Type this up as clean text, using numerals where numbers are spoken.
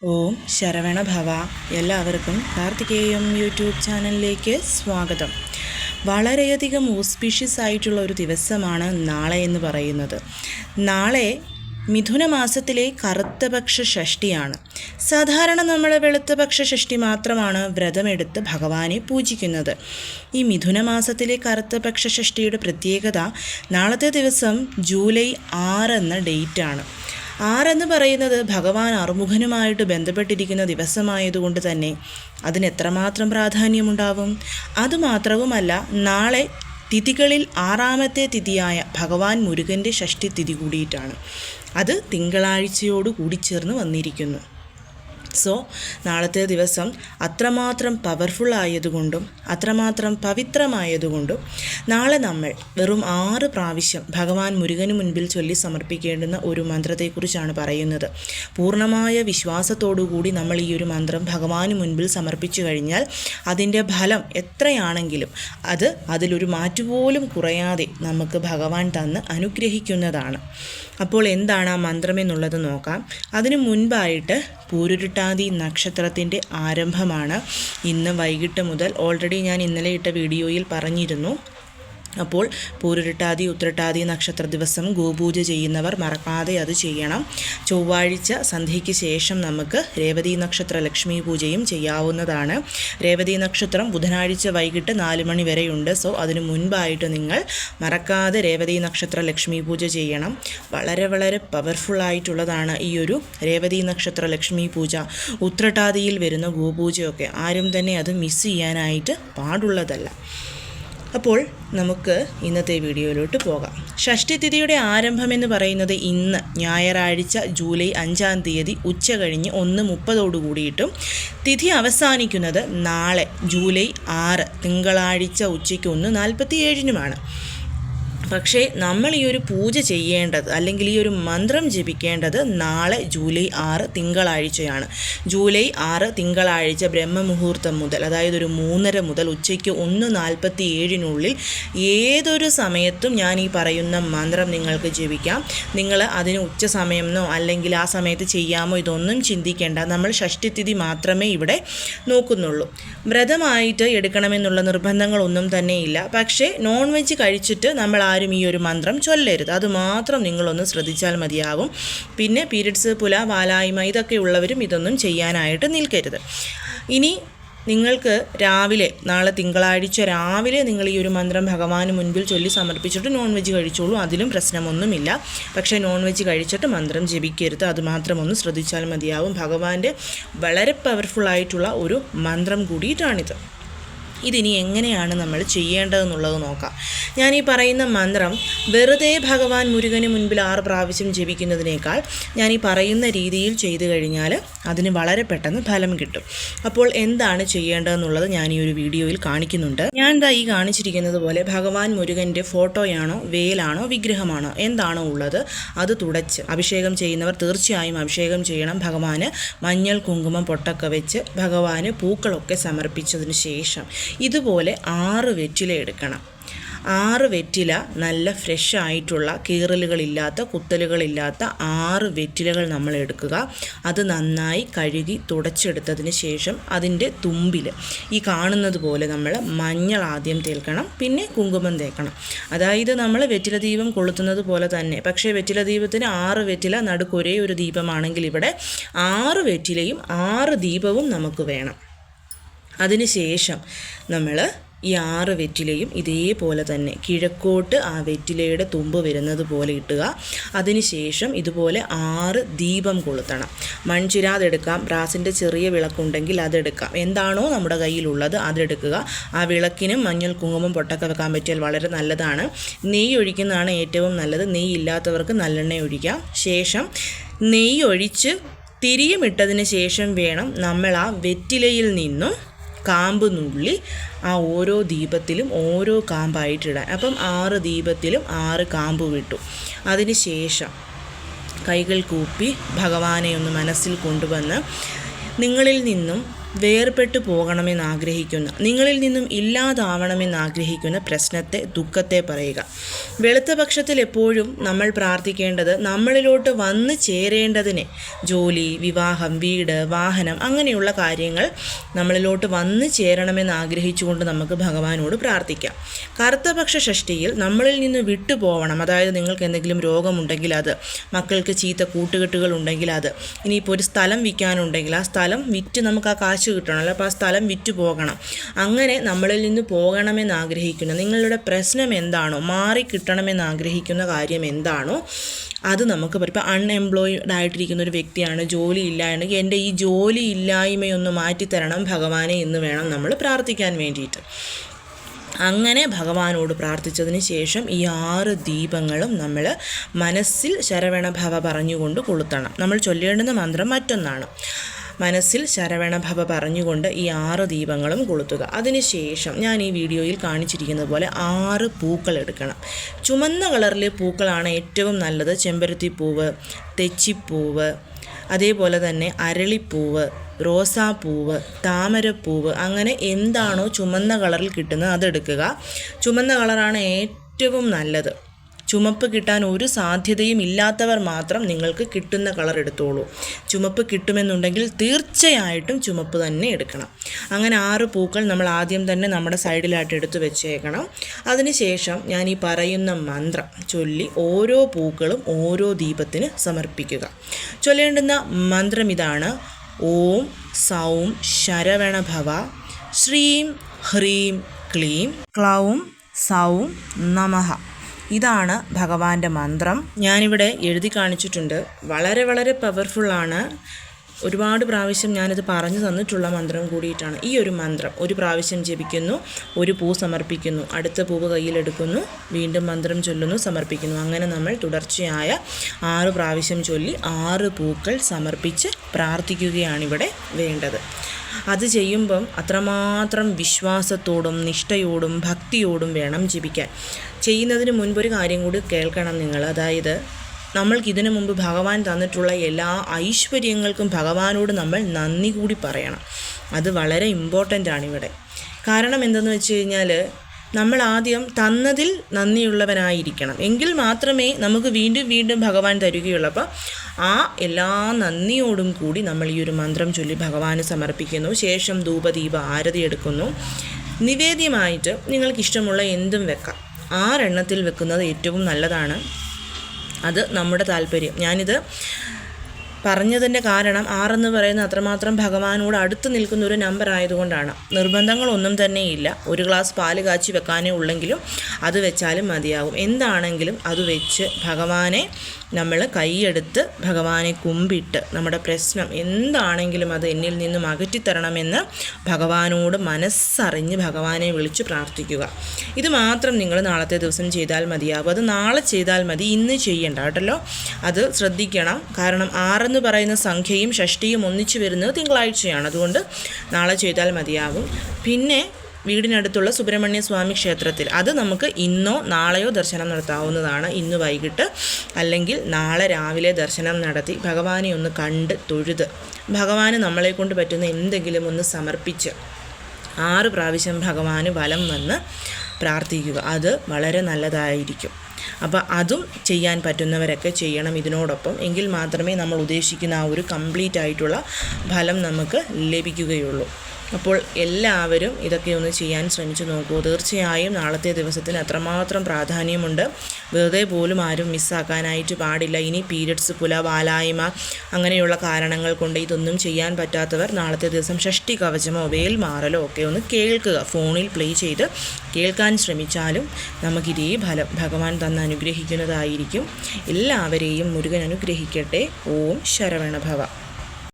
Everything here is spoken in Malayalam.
ഓം ശരവണ ഭവ. എല്ലാവർക്കും കാർത്തികേയം യൂട്യൂബ് ചാനലിലേക്ക് സ്വാഗതം. വളരെയധികം ഓസ്പീഷ്യസ് ആയിട്ടുള്ള ഒരു ദിവസമാണ് നാളെ എന്ന് പറയുന്നത്. നാളെ മിഥുന മാസത്തിലെ കറുത്തപക്ഷ ഷഷ്ടിയാണ്. സാധാരണ നമ്മൾ വെളുത്തപക്ഷ ഷഷ്ടി മാത്രമാണ് വ്രതമെടുത്ത് ഭഗവാനെ പൂജിക്കുന്നത്. ഈ മിഥുന മാസത്തിലെ കറുത്തപക്ഷ ഷഷ്ടിയുടെ പ്രത്യേകത നാളത്തെ ദിവസം ജൂലൈ 6 എന്ന ഡേറ്റാണ്. 6 എന്ന് പറയുന്നത് ഭഗവാൻ അറുമുഖനുമായിട്ട് ബന്ധപ്പെട്ടിരിക്കുന്ന ദിവസമായതുകൊണ്ട് തന്നെ അതിന് എത്രമാത്രം പ്രാധാന്യമുണ്ടാവും. അതുമാത്രവുമല്ല, നാളെ തിഥികളിൽ 6ാമത്തെ തിഥിയായ ഭഗവാൻ മുരുകൻ്റെ ഷഷ്ടി തിഥി കൂടിയിട്ടാണ്. അത് തിങ്കളാഴ്ചയോട് കൂടി ചേർന്ന് വന്നിരിക്കുന്നു. സോ നാളത്തെ ദിവസം അത്രമാത്രം പവർഫുൾ ആയതുകൊണ്ടും അത്രമാത്രം പവിത്രമായതുകൊണ്ടും നാളെ നമ്മൾ വെറും 6 പ്രാവശ്യം ഭഗവാൻ മുരുകന് മുൻപിൽ ചൊല്ലി സമർപ്പിക്കേണ്ടുന്ന ഒരു മന്ത്രത്തെക്കുറിച്ചാണ് പറയുന്നത്. പൂർണ്ണമായ വിശ്വാസത്തോടുകൂടി നമ്മൾ ഈ ഒരു മന്ത്രം ഭഗവാന് മുൻപിൽ സമർപ്പിച്ചു കഴിഞ്ഞാൽ അതിൻ്റെ ഫലം എത്രയാണെങ്കിലും അതിലൊരു മാറ്റുപോലും കുറയാതെ നമുക്ക് ഭഗവാൻ തന്ന് അനുഗ്രഹിക്കുന്നതാണ്. അപ്പോൾ എന്താണ് ആ മന്ത്രം എന്നുള്ളത് നോക്കാം. അതിനു മുൻപായിട്ട് പൂരുരുട്ടാതി നക്ഷത്രത്തിൻ്റെ ആരംഭമാണ് ഇന്ന് വൈകിട്ട് മുതൽ. ഓൾറെഡി ഞാൻ ഇന്നലെ ഇട്ട വീഡിയോയിൽ പറഞ്ഞിരുന്നു. അപ്പോൾ പൂരുരുട്ടാതി ഉത്രട്ടാതി നക്ഷത്ര ദിവസം ഗോപൂജ ചെയ്യുന്നവർ മറക്കാതെ അത് ചെയ്യണം. ചൊവ്വാഴ്ച സന്ധ്യയ്ക്ക് ശേഷം നമുക്ക് രേവതി നക്ഷത്ര ലക്ഷ്മി പൂജയും ചെയ്യാവുന്നതാണ്. രേവതി നക്ഷത്രം ബുധനാഴ്ച വൈകിട്ട് 4 മണി വരെയുണ്ട്. സോ അതിനു മുൻപായിട്ട് നിങ്ങൾ മറക്കാതെ രേവതി നക്ഷത്ര ലക്ഷ്മി പൂജ ചെയ്യണം. വളരെ വളരെ പവർഫുള്ളായിട്ടുള്ളതാണ് ഈ ഒരു രേവതി നക്ഷത്ര ലക്ഷ്മി പൂജ. ഉത്രട്ടാതിയിൽ വരുന്ന ഗോപൂജയൊക്കെ ആരും തന്നെ അത് മിസ് ചെയ്യാനായിട്ട് പാടുള്ളതല്ല. അപ്പോൾ നമുക്ക് ഇന്നത്തെ വീഡിയോയിലോട്ട് പോകാം. ഷഷ്ടിതിഥിയുടെ ആരംഭം എന്ന് പറയുന്നത് ഇന്ന് ഞായറാഴ്ച ജൂലൈ 5-ാം തീയതി ഉച്ച കഴിഞ്ഞ് 1:30 കൂടിയിട്ടും തിഥി അവസാനിക്കുന്നത് നാളെ ജൂലൈ 6 തിങ്കളാഴ്ച ഉച്ചയ്ക്ക് 1:47 പക്ഷേ നമ്മൾ ഈ ഒരു പൂജ ചെയ്യേണ്ടത് അല്ലെങ്കിൽ ഈ ഒരു മന്ത്രം ജപിക്കേണ്ടത് നാളെ ജൂലൈ 6 തിങ്കളാഴ്ചയാണ്. ജൂലൈ 6 തിങ്കളാഴ്ച ബ്രഹ്മമുഹൂർത്തം മുതൽ, അതായത് ഒരു 3:30 മുതൽ ഉച്ചയ്ക്ക് 1:47 ഏതൊരു സമയത്തും ഞാൻ ഈ പറയുന്ന മന്ത്രം നിങ്ങൾക്ക് ജപിക്കാം. നിങ്ങൾ അതിന് ഉച്ച സമയമെന്നോ അല്ലെങ്കിൽ ആ സമയത്ത് ചെയ്യാമോ ഇതൊന്നും ചിന്തിക്കേണ്ട. നമ്മൾ ഷഷ്ടിതിഥി മാത്രമേ ഇവിടെ നോക്കുന്നുള്ളൂ. വ്രതമായിട്ട് എടുക്കണമെന്നുള്ള നിർബന്ധങ്ങളൊന്നും തന്നെയില്ല. പക്ഷേ നോൺ വെജ് കഴിച്ചിട്ട് നമ്മൾ ഈ ഒരു മന്ത്രം ചൊല്ലരുത്. അതുമാത്രം നിങ്ങളൊന്ന് ശ്രദ്ധിച്ചാൽ മതിയാകും. പിന്നെ പീരിയഡ്സ്, പുല, വാലായ്മ ഇതൊക്കെ ഉള്ളവരും ഇതൊന്നും ചെയ്യാനായിട്ട് നിൽക്കരുത്. ഇനി നിങ്ങൾക്ക് രാവിലെ, നാളെ തിങ്കളാഴ്ച രാവിലെ നിങ്ങൾ ഈ ഒരു മന്ത്രം ഭഗവാന് മുൻപിൽ ചൊല്ലി സമർപ്പിച്ചിട്ട് നോൺ വെജ് കഴിച്ചോളൂ. അതിലും പ്രശ്നമൊന്നുമില്ല. പക്ഷേ നോൺ വെജ് കഴിച്ചിട്ട് മന്ത്രം ജപിക്കരുത്. അതുമാത്രം ഒന്ന് ശ്രദ്ധിച്ചാൽ മതിയാവും. ഭഗവാന്റെ വളരെ പവർഫുള്ളായിട്ടുള്ള ഒരു മന്ത്രം കൂടിയിട്ടാണിത്. ഇതിനി എങ്ങനെയാണ് നമ്മൾ ചെയ്യേണ്ടതെന്നുള്ളത് നോക്കാം. ഞാൻ ഈ പറയുന്ന മന്ത്രം വെറുതെ ഭഗവാൻ മുരുകന് മുൻപിൽ 6 പ്രാവശ്യം ജപിക്കുന്നതിനേക്കാൾ ഞാൻ ഈ പറയുന്ന രീതിയിൽ ചെയ്തു കഴിഞ്ഞാൽ അതിന് വളരെ പെട്ടെന്ന് ഫലം കിട്ടും. അപ്പോൾ എന്താണ് ചെയ്യേണ്ടതെന്നുള്ളത് ഞാൻ ഈ ഒരു വീഡിയോയിൽ കാണിക്കുന്നുണ്ട്. ഞാൻ ഈ കാണിച്ചിരിക്കുന്നത് പോലെ ഭഗവാൻ മുരുകൻ്റെ ഫോട്ടോയാണോ വേലാണോ വിഗ്രഹമാണോ എന്താണോ ഉള്ളത് അത് തുടച്ച്, അഭിഷേകം ചെയ്യുന്നവർ തീർച്ചയായും അഭിഷേകം ചെയ്യണം. ഭഗവാന് മഞ്ഞൾ, കുങ്കുമം, പൊട്ടൊക്കെ വെച്ച് ഭഗവാന് പൂക്കളൊക്കെ സമർപ്പിച്ചതിന് ശേഷം ഇതുപോലെ 6 വെറ്റില എടുക്കണം. 6 വെറ്റില നല്ല ഫ്രഷ് ആയിട്ടുള്ള കീറലുകളില്ലാത്ത കുത്തലുകളില്ലാത്ത 6 വെറ്റിലകൾ നമ്മൾ എടുക്കുക. അത് നന്നായി കഴുകി തുടച്ചെടുത്തതിന് ശേഷം അതിൻ്റെ തുമ്പിൽ ഈ കാണുന്നത് പോലെ നമ്മൾ മഞ്ഞൾ ആദ്യം തേൽക്കണം, പിന്നെ കുങ്കുമം തേക്കണം. അതായത് നമ്മൾ വെറ്റില ദീപം കൊളുത്തുന്നത് പോലെ തന്നെ. പക്ഷേ വെറ്റില ദീപത്തിന് 6 വെറ്റില, നടുക്ക് ഒരേ ഒരു ദീപമാണെങ്കിൽ ഇവിടെ 6 വെറ്റിലയും 6 ദീപവും നമുക്ക് വേണം. അതിനുശേഷം നമ്മൾ ഈ 6 വെറ്റിലയും ഇതേപോലെ തന്നെ കിഴക്കോട്ട് ആ വെറ്റിലയുടെ തുമ്പ് വരുന്നത് പോലെ ഇട്ടുക. അതിനുശേഷം ഇതുപോലെ 6 ദീപം കൊളുത്തണം. മൺചിരാതെടുക്കാം, ബ്രാസിൻ്റെ ചെറിയ വിളക്കുണ്ടെങ്കിൽ അതെടുക്കാം. എന്താണോ നമ്മുടെ കയ്യിലുള്ളത് അതെടുക്കുക. ആ വിളക്കിനും മഞ്ഞൾ, കുങ്കുമം, പൊട്ടൊക്കെ വെക്കാൻ പറ്റിയാൽ വളരെ നല്ലതാണ്. നെയ്യ് ഒഴിക്കുന്നതാണ് ഏറ്റവും നല്ലത്. നെയ്യ് ഇല്ലാത്തവർക്ക് നല്ലെണ്ണ ഒഴിക്കാം. ശേഷം നെയ്യ് ഒഴിച്ച് തിരിയും ഇട്ടതിന് ശേഷം വേണം നമ്മൾ ആ വെറ്റിലയിൽ നിന്നും കാമ്പ് നുള്ളി ആ ഓരോ ദീപത്തിലും ഓരോ കാമ്പായിട്ടിടാൻ. അപ്പം 6 ദീപത്തിലും 6 കാമ്പ് വിട്ടു. അതിന് ശേഷം കൈകൾ കൂപ്പി ഭഗവാനെ ഒന്ന് മനസ്സിൽ കൊണ്ടുവന്ന് നിങ്ങളിൽ നിന്നും വേർപെട്ടു പോകണമെന്ന് ആഗ്രഹിക്കുന്ന, നിങ്ങളിൽ നിന്നും ഇല്ലാതാവണമെന്ന് ആഗ്രഹിക്കുന്ന പ്രശ്നത്തെ, ദുഃഖത്തെ പറയുക. വെളുത്ത പക്ഷത്തിൽ എപ്പോഴും നമ്മൾ പ്രാർത്ഥിക്കേണ്ടത് നമ്മളിലോട്ട് വന്നു ചേരേണ്ടതിനെ, ജോലി, വിവാഹം, വീട്, വാഹനം അങ്ങനെയുള്ള കാര്യങ്ങൾ നമ്മളിലോട്ട് വന്നു ചേരണമെന്ന് ആഗ്രഹിച്ചുകൊണ്ട് നമുക്ക് ഭഗവാനോട് പ്രാർത്ഥിക്കാം. കറുത്തപക്ഷ ഷഷ്ടിയിൽ നമ്മളിൽ നിന്ന് വിട്ടു പോകണം, അതായത് നിങ്ങൾക്ക് എന്തെങ്കിലും രോഗമുണ്ടെങ്കിൽ അത്, മക്കൾക്ക് ചീത്ത കൂട്ടുകെട്ടുകൾ ഉണ്ടെങ്കിൽ അത്, ഇനിയിപ്പോൾ ഒരു സ്ഥലം വിൽക്കാനുണ്ടെങ്കിൽ ആ സ്ഥലം വിറ്റ് നമുക്ക് ആ കാശ് കിട്ടണമല്ലോ, അപ്പോൾ ആ സ്ഥലം വിറ്റ് പോകണം. അങ്ങനെ നമ്മളിൽ നിന്ന് പോകണമെന്ന് ആഗ്രഹിക്കുന്ന, നിങ്ങളുടെ പ്രശ്നം എന്താണോ, മാറി കിട്ടണമെന്ന് ആഗ്രഹിക്കുന്ന കാര്യം എന്താണോ അത് നമുക്ക് പറയും. ഇപ്പോൾ അൺഎംപ്ലോയിഡ് ആയിട്ടിരിക്കുന്ന ഒരു വ്യക്തിയാണ്, ജോലി ഇല്ല എങ്കിൽ എൻ്റെ ഈ ജോലി ഇല്ലായ്മയൊന്ന് മാറ്റിത്തരണം ഭഗവാനെ എന്ന് വേണം നമ്മൾ പ്രാർത്ഥിക്കാൻ വേണ്ടിയിട്ട്. അങ്ങനെ ഭഗവാനോട് പ്രാർത്ഥിച്ചതിന് ശേഷം ഈ 6 ദീപങ്ങളും നമ്മൾ മനസ്സിൽ ശരവണഭവ പറഞ്ഞുകൊണ്ട് കൊളുത്തണം. നമ്മൾ ചൊല്ലേണ്ടുന്ന മന്ത്രം മറ്റൊന്നാണ്. മനസ്സിൽ ശരവണഭവ പറഞ്ഞുകൊണ്ട് ഈ 6 ദീപങ്ങളും കൊളുത്തുക. അതിനുശേഷം ഞാൻ ഈ വീഡിയോയിൽ കാണിച്ചിരിക്കുന്നത് പോലെ 6 പൂക്കൾ എടുക്കണം. ചുമന്ന കളറിലെ പൂക്കളാണ് ഏറ്റവും നല്ലത്. ചെമ്പരത്തിപ്പൂവ്, തെച്ചിപ്പൂവ്, അതേപോലെ തന്നെ അരളിപ്പൂവ്, റോസാപ്പൂവ്, താമരപ്പൂവ്, അങ്ങനെ എന്താണോ ചുമന്ന കളറിൽ കിട്ടുന്നത് അതെടുക്കുക. ചുമന്ന കളറാണ് ഏറ്റവും നല്ലത്. ചുമപ്പ് കിട്ടാൻ ഒരു സാധ്യതയും ഇല്ലാത്തവർ മാത്രം നിങ്ങൾക്ക് കിട്ടുന്ന കളർ എടുത്തോളൂ. ചുമപ്പ് കിട്ടുമെന്നുണ്ടെങ്കിൽ തീർച്ചയായിട്ടും ചുമപ്പ് തന്നെ എടുക്കണം. അങ്ങനെ 6 പൂക്കൾ നമ്മൾ ആദ്യം തന്നെ നമ്മുടെ സൈഡിലായിട്ട് എടുത്ത് വെച്ചേക്കണം. അതിനുശേഷം ഞാൻ ഈ പറയുന്ന മന്ത്രം ചൊല്ലി ഓരോ പൂക്കളും ഓരോ ദീപത്തിന് സമർപ്പിക്കുക. ചൊല്ലേണ്ടുന്ന മന്ത്രം ഇതാണ്: ഓം സൗം ശരവണഭവ ശ്രീം ഹ്രീം ക്ലീം ക്ലൗം സൗം നമഃ. ഇതാണ് ഭഗവാന്റെ മന്ത്രം. ഞാനിവിടെ എഴുതി കാണിച്ചിട്ടുണ്ട്. വളരെ വളരെ പവർഫുള്ളാണ്. ഒരുപാട് പ്രാവശ്യം ഞാനിത് പറഞ്ഞു തന്നിട്ടുള്ള മന്ത്രം കൂടിയിട്ടാണ്. ഈ ഒരു മന്ത്രം ഒരു പ്രാവശ്യം ജപിക്കുന്നു, ഒരു പൂ സമർപ്പിക്കുന്നു, അടുത്ത പൂവ് കയ്യിലെടുക്കുന്നു, വീണ്ടും മന്ത്രം ചൊല്ലുന്നു, സമർപ്പിക്കുന്നു. അങ്ങനെ നമ്മൾ തുടർച്ചയായ 6 പ്രാവശ്യം ചൊല്ലി 6 പൂക്കൾ സമർപ്പിച്ച് പ്രാർത്ഥിക്കുകയാണിവിടെ വേണ്ടത്. അത് ചെയ്യുമ്പം അത്രമാത്രം വിശ്വാസത്തോടും നിഷ്ഠയോടും ഭക്തിയോടും വേണം ജപിക്കാൻ. ചെയ്യുന്നതിന് മുൻപൊരു കാര്യം കൂടി കേൾക്കണം നിങ്ങൾ. അതായത് നമ്മൾക്കിതിനു മുമ്പ് ഭഗവാൻ തന്നിട്ടുള്ള എല്ലാ ഐശ്വര്യങ്ങൾക്കും ഭഗവാനോട് നമ്മൾ നന്ദി കൂടി പറയണം. അത് വളരെ ഇമ്പോർട്ടൻ്റ് ആണ് ഇവിടെ. കാരണം എന്തെന്ന് വെച്ച് കഴിഞ്ഞാൽ നമ്മൾ ആദ്യം തന്നതിൽ നന്ദിയുള്ളവനായിരിക്കണം. എങ്കിൽ മാത്രമേ നമുക്ക് വീണ്ടും വീണ്ടും ഭഗവാൻ തരികയുള്ളൂ. അപ്പോൾ ആ എല്ലാ നന്ദിയോടും കൂടി നമ്മൾ ഈ ഒരു മന്ത്രം ചൊല്ലി ഭഗവാന് സമർപ്പിക്കുന്നു. ശേഷം ധൂപദീപ ആരതി എടുക്കുന്നു. നിവേദ്യമായിട്ട് നിങ്ങൾക്കിഷ്ടമുള്ള എന്തും വെക്കാം. 6 എണ്ണത്തിൽ വെക്കുന്നത് ഏറ്റവും നല്ലതാണ്. അത് നമ്മുടെ താല്പര്യം. ഞാനിത് പറഞ്ഞതിൻ്റെ കാരണം 6 എന്ന് പറയുന്നത് അത്രമാത്രം ഭഗവാനോട് അടുത്ത് നിൽക്കുന്ന ഒരു നമ്പർ ആയതുകൊണ്ടാണ്. നിർബന്ധങ്ങളൊന്നും തന്നെ ഇല്ല. ഒരു ഗ്ലാസ് പാല് കാച്ചി വെക്കാനേ ഉള്ളെങ്കിലും അത് വെച്ചാലും മതിയാകും. എന്താണെങ്കിലും അത് വെച്ച് ഭഗവാനെ നമ്മൾ കൈയെടുത്ത് ഭഗവാനെ കുമ്പിട്ട് നമ്മുടെ പ്രശ്നം എന്താണെങ്കിലും അത് എന്നിൽ നിന്നും അകറ്റിത്തരണമെന്ന് ഭഗവാനോട് മനസ്സറിഞ്ഞ് ഭഗവാനെ വിളിച്ച് പ്രാർത്ഥിക്കുക. ഇത് മാത്രം നിങ്ങൾ നാളത്തെ ദിവസം ചെയ്താൽ മതിയാകും. അത് നാളെ ചെയ്താൽ മതി, ഇന്ന് ചെയ്യണ്ട കേട്ടല്ലോ. അത് ശ്രദ്ധിക്കണം. കാരണം 6 എന്ന് പറയുന്ന സംഖ്യയും ഷഷ്ടിയും ഒന്നിച്ചു വരുന്നത് തിങ്കളാഴ്ചയാണ്. അതുകൊണ്ട് നാളെ ചെയ്താൽ മതിയാകും. പിന്നെ വീടിനടുത്തുള്ള സുബ്രഹ്മണ്യ സ്വാമി ക്ഷേത്രത്തിൽ അത് നമുക്ക് ഇന്നോ നാളെയോ ദർശനം നടത്താവുന്നതാണ്. ഇന്ന് വൈകിട്ട് അല്ലെങ്കിൽ നാളെ രാവിലെ ദർശനം നടത്തി ഭഗവാനെ ഒന്ന് കണ്ട് തൊഴുത് ഭഗവാന് നമ്മളെ കൊണ്ട് പറ്റുന്ന എന്തെങ്കിലും ഒന്ന് സമർപ്പിച്ച് 6 പ്രാവശ്യം ഭഗവാന് വലം വന്ന് പ്രാർത്ഥിക്കുക. അത് വളരെ നല്ലതായിരിക്കും. അപ്പോൾ അതും ചെയ്യാൻ പറ്റുന്നവരൊക്കെ ചെയ്യണം ഇതിനോടൊപ്പം. എങ്കിൽ മാത്രമേ നമ്മൾ ഉദ്ദേശിക്കുന്ന ആ ഒരു കംപ്ലീറ്റ് ആയിട്ടുള്ള ഫലം നമുക്ക് ലഭിക്കുകയുള്ളൂ. അപ്പോൾ എല്ലാവരും ഇതൊക്കെ ഒന്ന് ചെയ്യാൻ ശ്രമിച്ചു നോക്കൂ. തീർച്ചയായും നാളത്തെ ദിവസത്തിന് അത്രമാത്രം പ്രാധാന്യമുണ്ട്. വെറുതെ പോലും ആരും മിസ്സാക്കാനായിട്ട് പാടില്ല. ഇനി പീരിയഡ്സ്, വാലായ്മ അങ്ങനെയുള്ള കാരണങ്ങൾ കൊണ്ട് ഇതൊന്നും ചെയ്യാൻ പറ്റാത്തവർ നാളത്തെ ദിവസം ഷഷ്ടി കവചമോ വേൽമാറലോ ഒക്കെ ഒന്ന് കേൾക്കുക. ഫോണിൽ പ്ലേ ചെയ്ത് കേൾക്കാൻ ശ്രമിച്ചാലും നമുക്കിതേ ഫലം ഭഗവാൻ തന്ന് അനുഗ്രഹിക്കുന്നതായിരിക്കും. എല്ലാവരെയും മുരുകൻ അനുഗ്രഹിക്കട്ടെ. ഓം ശരവണഭവ.